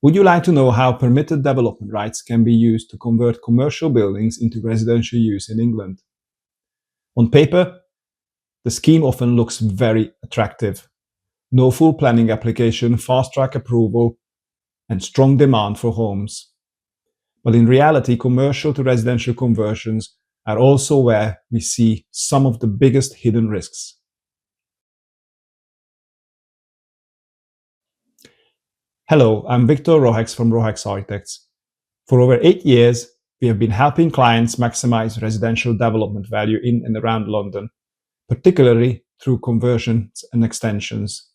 Would you like to know how permitted development rights can be used to convert commercial buildings into residential use in England? On paper, the scheme often looks very attractive. No full planning application, fast-track approval, and strong demand for homes. But in reality, commercial to residential conversions are also where we see some of the biggest hidden risks. Hello, I'm Victor Rohacs from Rohacs Architects. For over 8 years, we have been helping clients maximize residential development value in and around London, particularly through conversions and extensions.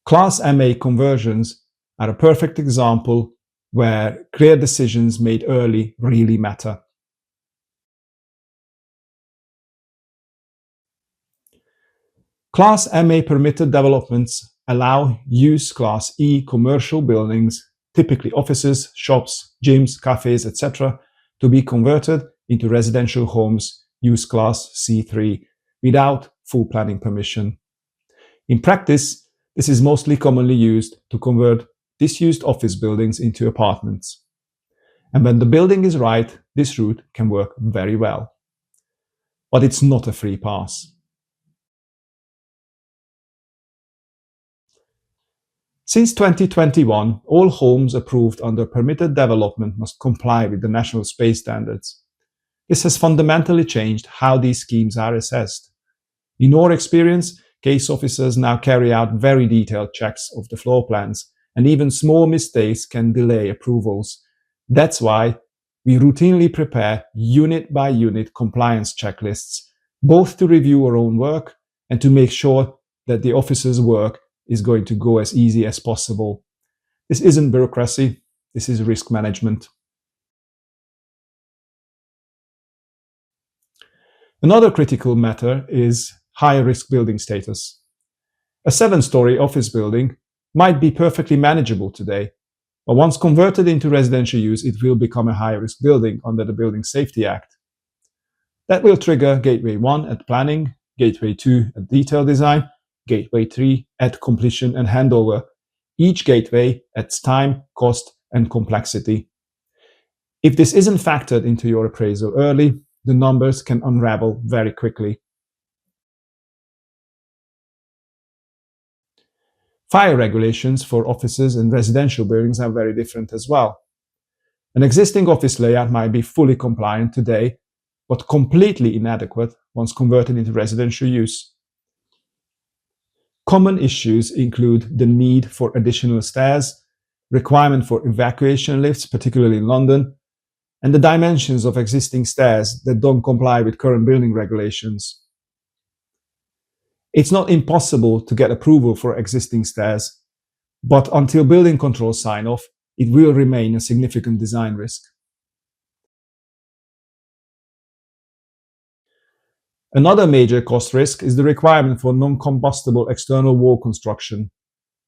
Class MA conversions are a perfect example where clear decisions made early really matter. Class MA permitted developments allow use Class E commercial buildings, typically offices, shops, gyms, cafes, etc., to be converted into residential homes use Class C3 without full planning permission. In practice, this is mostly commonly used to convert disused office buildings into apartments. And when the building is right, this route can work very well. But it's not a free pass. Since 2021, all homes approved under permitted development must comply with the national space standards. This has fundamentally changed how these schemes are assessed. In our experience, case officers now carry out very detailed checks of the floor plans, and even small mistakes can delay approvals. That's why we routinely prepare unit-by-unit compliance checklists, both to review our own work and to make sure that the officer's work is going to go as easy as possible. This isn't bureaucracy, this is risk management. Another critical matter is high-risk building status. A 7-story office building might be perfectly manageable today, but once converted into residential use, it will become a high-risk building under the Building Safety Act. That will trigger Gateway 1 at planning, Gateway 2 at detail design, Gateway 3 at completion and handover. Each gateway adds time, cost, and complexity. If this isn't factored into your appraisal early, the numbers can unravel very quickly. Fire regulations for offices and residential buildings are very different as well. An existing office layout might be fully compliant today, but completely inadequate once converted into residential use. Common issues include the need for additional stairs, requirement for evacuation lifts, particularly in London, and the dimensions of existing stairs that don't comply with current building regulations. It's not impossible to get approval for existing stairs, but until building control sign off, it will remain a significant design risk. Another major cost risk is the requirement for non-combustible external wall construction.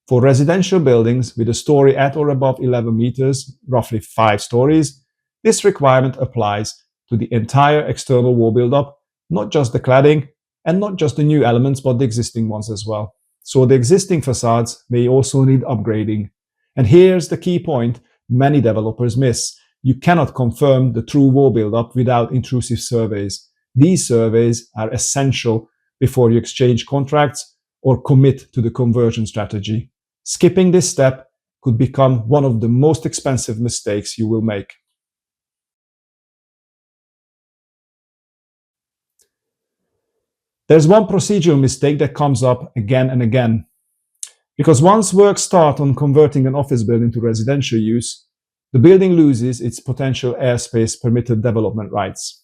For residential buildings with a story at or above 11 meters, roughly 5 stories, this requirement applies to the entire external wall build-up, not just the cladding, and not just the new elements, but the existing ones as well. So the existing facades may also need upgrading. And here's the key point many developers miss. You cannot confirm the true wall build-up without intrusive surveys. These surveys are essential before you exchange contracts or commit to the conversion strategy. Skipping this step could become one of the most expensive mistakes you will make. There's one procedural mistake that comes up again and again. Because once work starts on converting an office building to residential use, the building loses its potential airspace permitted development rights.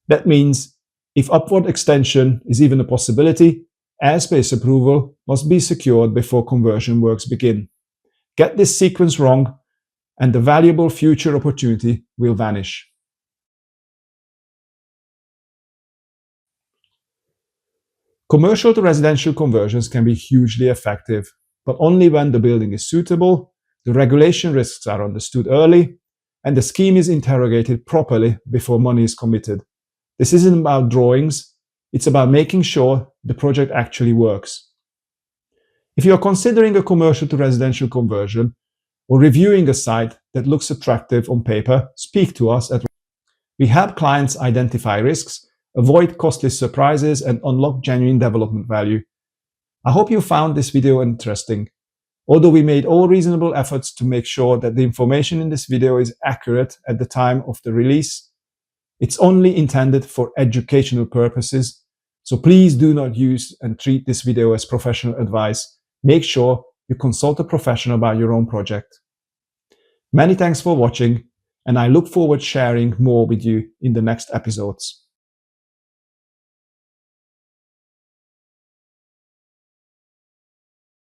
That means if upward extension is even a possibility, airspace approval must be secured before conversion works begin. Get this sequence wrong, and the valuable future opportunity will vanish. Commercial to residential conversions can be hugely effective, but only when the building is suitable, the regulation risks are understood early, and the scheme is interrogated properly before money is committed. This isn't about drawings, it's about making sure the project actually works. If you are considering a commercial to residential conversion, or reviewing a site that looks attractive on paper, speak to us at We help clients identify risks, avoid costly surprises, and unlock genuine development value. I hope you found this video interesting. Although we made all reasonable efforts to make sure that the information in this video is accurate at the time of the release, it's only intended for educational purposes, so please do not use and treat this video as professional advice. Make sure you consult a professional about your own project. Many thanks for watching, and I look forward to sharing more with you in the next episodes.